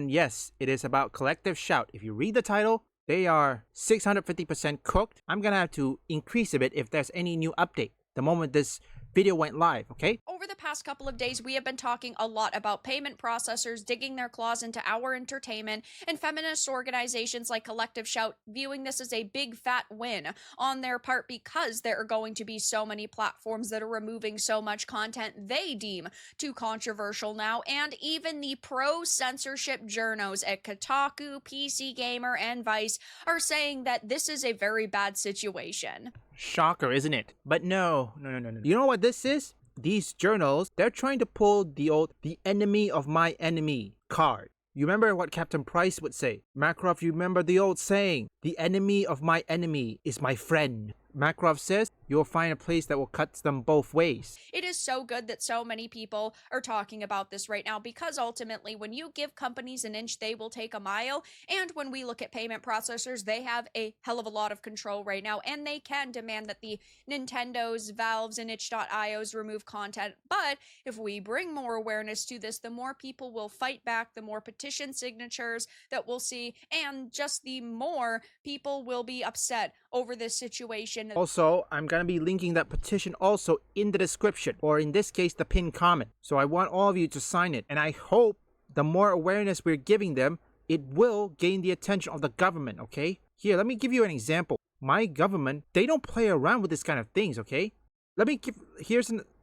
And yes, it is about Collective Shout. If you read the title, they are 650% cooked. I'm gonna have to increase a bit if there's any new update the moment this video went live, okay? Over the past couple of days, we have been talking a lot about payment processors digging their claws into our entertainment, and feminist organizations like Collective Shout viewing this as a big fat win on their part because there are going to be so many platforms that are removing so much content they deem too controversial now, and even the pro-censorship journos at Kotaku, PC Gamer, and Vice are saying that this is a very bad situation. Shocker, isn't it? But no. You know what this is? These journals, they're trying to pull the enemy of my enemy card. You remember what Captain Price would say? Makarov, you remember the old saying, the enemy of my enemy is my friend. Makarov says, you'll find a place that will cut them both ways. It is so good that so many people are talking about this right now because ultimately when you give companies an inch, they will take a mile. And when we look at payment processors, they have a hell of a lot of control right now, and they can demand that the Nintendos, Valves, and itch.ios remove content. But if we bring more awareness to this, the more people will fight back, the more petition signatures that we'll see, and just the more people will be upset over this situation. Also, I'm gonna be linking that petition also in the description, or in this case, the pinned comment. So I want all of you to sign it, and I hope the more awareness we're giving them, it will gain the attention of the government, okay? Here, let me give you an example. My government, they don't play around with this kind of things, okay?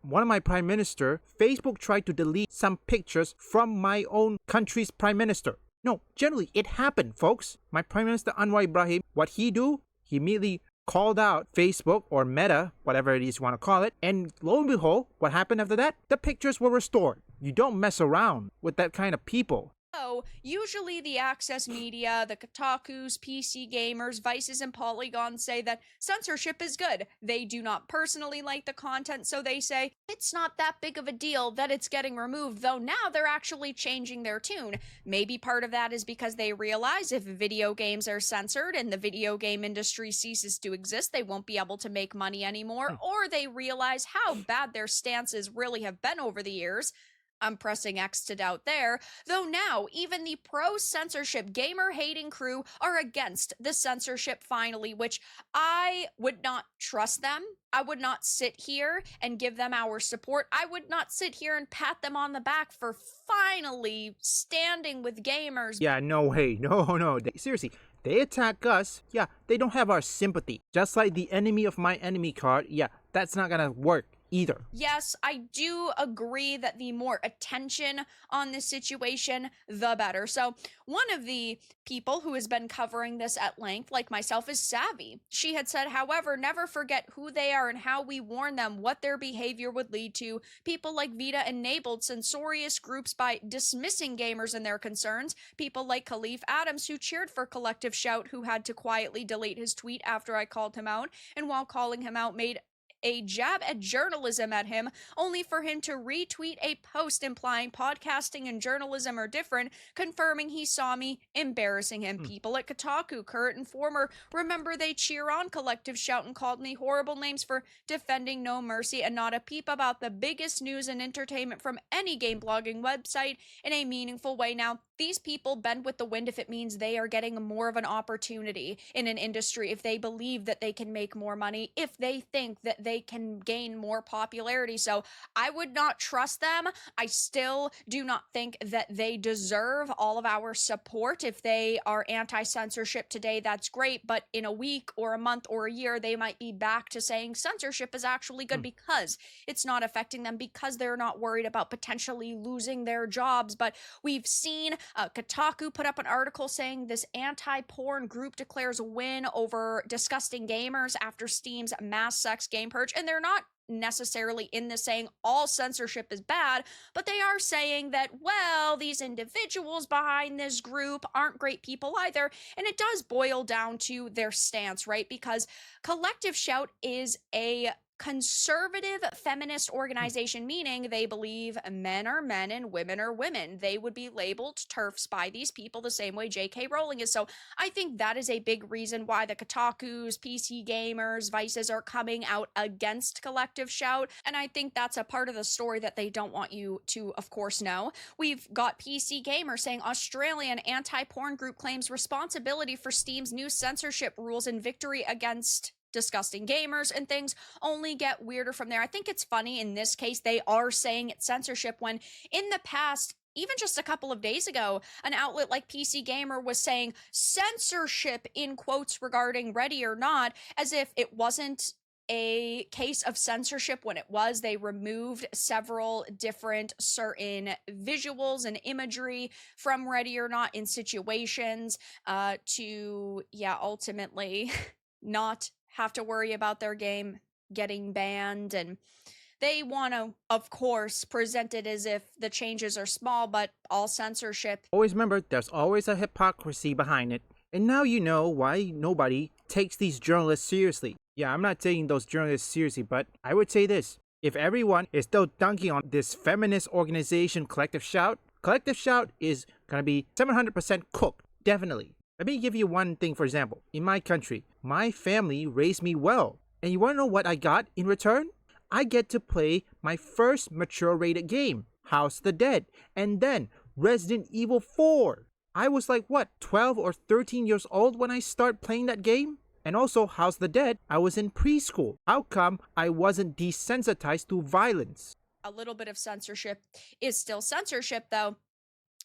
One of my prime minister, Facebook tried to delete some pictures from my own country's prime minister. No, generally, it happened, folks. My prime minister, Anwar Ibrahim, what he do? He immediately called out Facebook or Meta, whatever it is you want to call it, and lo and behold, what happened after that? The pictures were restored. You don't mess around with that kind of people. So, usually the access media, the Kotakus, PC Gamers, Vices, and Polygons say that censorship is good. They do not personally like the content, so they say it's not that big of a deal that it's getting removed, though now they're actually changing their tune. Maybe part of that is because they realize if video games are censored and the video game industry ceases to exist, they won't be able to make money anymore, or they realize how bad their stances really have been over the years. I'm pressing X to doubt there, though now even the pro-censorship gamer-hating crew are against the censorship finally, which I would not trust them. I would not sit here and give them our support. I would not sit here and pat them on the back for finally standing with gamers. Yeah, no way. No. Seriously, they attack us. Yeah, they don't have our sympathy. Just like the enemy of my enemy card. Yeah, that's not gonna work either. Yes, I do agree that the more attention on this situation, the better. So one of the people who has been covering this at length, like myself, is Savvy. She had said, however, never forget who they are and how we warn them what their behavior would lead to. People like Vita enabled censorious groups by dismissing gamers and their concerns. People like Khalif Adams, who cheered for Collective Shout, who had to quietly delete his tweet after I called him out, and while calling him out, made a jab at journalism at him, only for him to retweet a post implying podcasting and journalism are different, confirming he saw me, embarrassing him. People at Kotaku, current and former, remember they cheer on Collective Shout and called me horrible names for defending No Mercy, and not a peep about the biggest news and entertainment from any game blogging website in a meaningful way. Now, these people bend with the wind if it means they are getting more of an opportunity in an industry, if they believe that they can make more money, if they think that they can gain more popularity. So I would not trust them. I still do not think that they deserve all of our support. If they are anti-censorship today, that's great, but in a week or a month or a year, they might be back to saying censorship is actually good because it's not affecting them, because they're not worried about potentially losing their jobs. But we've seen Kotaku put up an article saying this anti-porn group declares a win over disgusting gamers after Steam's mass sex game purge, and they're not necessarily in this saying all censorship is bad, but they are saying that, well, these individuals behind this group aren't great people either, and it does boil down to their stance, right? Because Collective Shout is a conservative feminist organization, meaning they believe men are men and women are women. They would be labeled TERFs by these people the same way J.K. Rowling is. So I think that is a big reason why the Kotakus, PC Gamers, Vices are coming out against Collective Shout. And I think that's a part of the story that they don't want you to, of course, know. We've got PC Gamer saying Australian anti-porn group claims responsibility for Steam's new censorship rules in victory against disgusting gamers, and things only get weirder from there. I think it's funny in this case they are saying it's censorship when in the past, even just a couple of days ago, an outlet like PC Gamer was saying censorship in quotes regarding Ready or Not, as if it wasn't a case of censorship when it was. They removed several different certain visuals and imagery from Ready or Not in situations to, ultimately not have to worry about their game getting banned. And they want to, of course, present it as if the changes are small, but all censorship. Always remember, there's always a hypocrisy behind it. And now you know why nobody takes these journalists seriously. Yeah, I'm not taking those journalists seriously, but I would say this. If everyone is still dunking on this feminist organization, Collective Shout is going to be 700% cooked. Definitely. Let me give you one thing, for example. In my country, my family raised me well. And you want to know what I got in return? I get to play my first mature rated game, House of the Dead, and then Resident Evil 4. I was like, 12 or 13 years old when I started playing that game? And also, House of the Dead, I was in preschool. How come I wasn't desensitized to violence? A little bit of censorship is still censorship, though.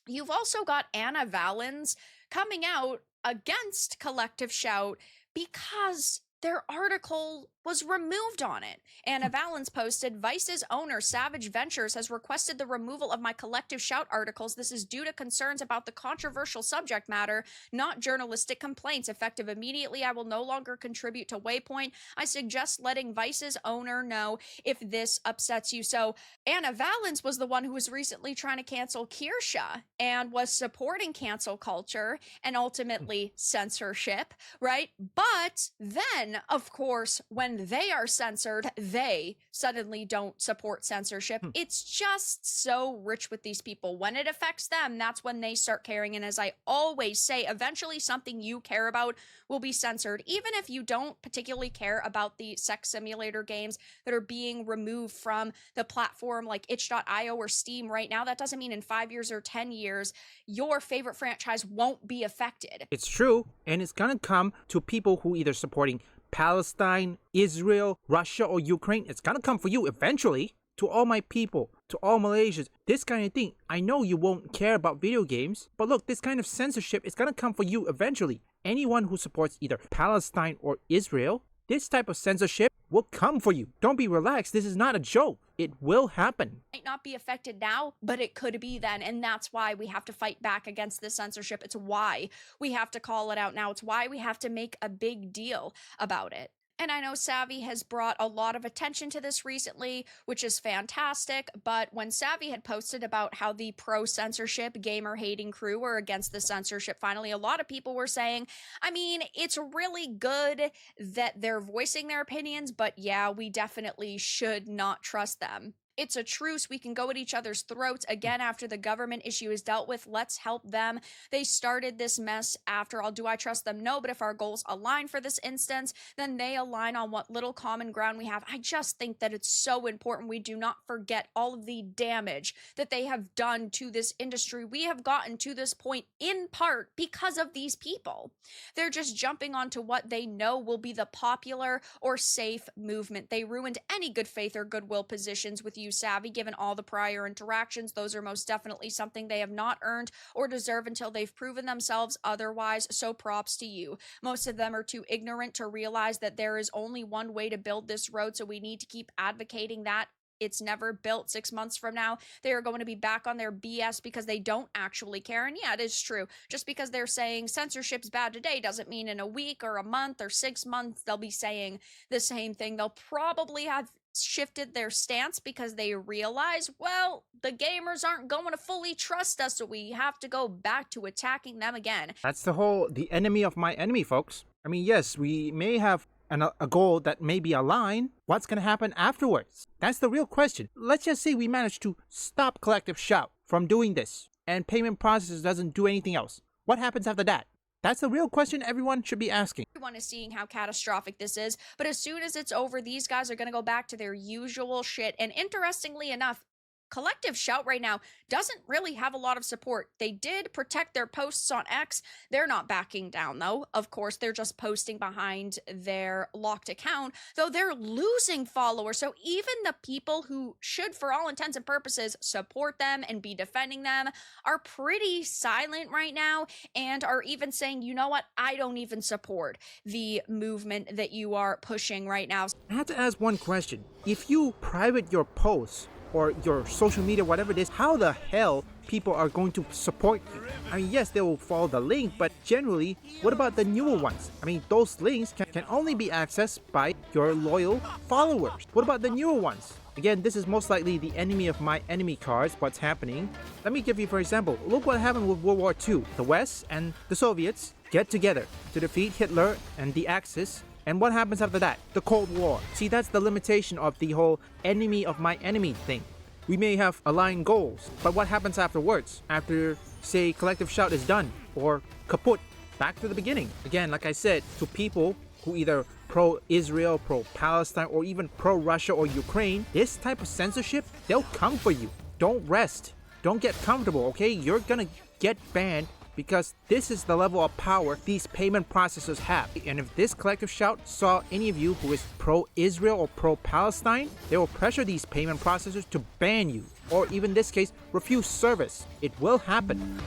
You've also got Ana Valens coming out against Collective Shout because their article was removed on it. Ana Valens posted, Vice's owner, Savage Ventures, has requested the removal of my Collective Shout articles. This is due to concerns about the controversial subject matter, not journalistic complaints. Effective immediately, I will no longer contribute to Waypoint. I suggest letting Vice's owner know if this upsets you. So Ana Valens was the one who was recently trying to cancel Kirsha and was supporting cancel culture and ultimately censorship, right? But then, of course, when they are censored, they suddenly don't support censorship. It's just so rich with these people. When it affects them, that's when they start caring. And as I always say, eventually something you care about will be censored. Even if you don't particularly care about the sex simulator games that are being removed from the platform like itch.io or Steam right now, that doesn't mean in 5 years or 10 years, your favorite franchise won't be affected. It's true, and it's gonna come to people who either supporting Palestine, Israel, Russia, or Ukraine. It's gonna come for you eventually. To all my people, to all Malaysians, this kind of thing, I know you won't care about video games, but look, this kind of censorship is gonna come for you eventually. Anyone who supports either Palestine or Israel, this type of censorship will come for you. Don't be relaxed, this is not a joke. It will happen. Might not be affected now, but it could be then. And that's why we have to fight back against this censorship. It's why we have to call it out now. It's why we have to make a big deal about it. And I know Savvy has brought a lot of attention to this recently, which is fantastic. But when Savvy had posted about how the pro-censorship, gamer-hating crew were against the censorship, finally, a lot of people were saying, I mean, it's really good that they're voicing their opinions, but yeah, we definitely should not trust them. It's a truce. We can go at each other's throats again after the government issue is dealt with. Let's help them. They started this mess after all. Do I trust them? No, but if our goals align for this instance, then they align on what little common ground we have. I just think that it's so important we do not forget all of the damage that they have done to this industry. We have gotten to this point in part because of these people. They're just jumping onto what they know will be the popular or safe movement. They ruined any good faith or goodwill positions with you, Savvy, given all the prior interactions. Those are most definitely something they have not earned or deserve until they've proven themselves otherwise, so props to you. Most of them are too ignorant to realize that there is only one way to build this road, so we need to keep advocating that. It's never built. 6 months from now, they are going to be back on their BS because they don't actually care. And yeah, it is true. Just because they're saying censorship's bad today doesn't mean in a week or a month or 6 months they'll be saying the same thing. They'll probably have shifted their stance because they realize, well, the gamers aren't going to fully trust us, so we have to go back to attacking them again. That's the enemy of my enemy, folks. I mean, yes, we may have and a goal that may be aligned, what's going to happen afterwards? That's the real question. Let's just say we manage to stop Collective Shout from doing this, and payment processors doesn't do anything else. What happens after that? That's the real question everyone should be asking. Everyone is seeing how catastrophic this is, but as soon as it's over, these guys are going to go back to their usual shit. And interestingly enough, Collective Shout right now doesn't really have a lot of support. They did protect their posts on X. They're not backing down, though. Of course, they're just posting behind their locked account, though they're losing followers. So even the people who should, for all intents and purposes, support them and be defending them are pretty silent right now and are even saying, you know what, I don't even support the movement that you are pushing right now. I have to ask one question. If you private your posts, or your social media, whatever it is, how the hell people are going to support you? I mean, yes, they will follow the link, but generally, what about the newer ones? I mean, those links can only be accessed by your loyal followers. What about the newer ones? Again, this is most likely the enemy of my enemy cards, what's happening. Let me give you, for example, look what happened with World War II. The West and the Soviets get together to defeat Hitler and the Axis. And what happens after that? The Cold War. See, that's the limitation of the whole enemy of my enemy thing. We may have aligned goals, but what happens afterwards? After, say, Collective Shout is done, or kaput, back to the beginning. Again, like I said, to people who either pro-Israel, pro-Palestine, or even pro-Russia or Ukraine, this type of censorship, they'll come for you. Don't rest. Don't get comfortable, okay? You're gonna get banned because this is the level of power these payment processors have. And if this Collective Shout saw any of you who is pro-Israel or pro-Palestine, they will pressure these payment processors to ban you, or even in this case, refuse service. It will happen.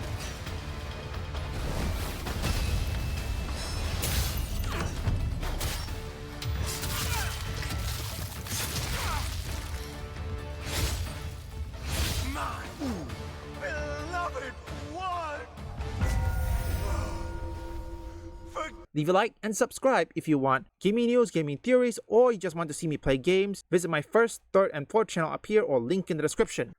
Leave a like and subscribe if you want gaming news, gaming theories, or you just want to see me play games. Visit my first, third, and fourth channel up here or link in the description.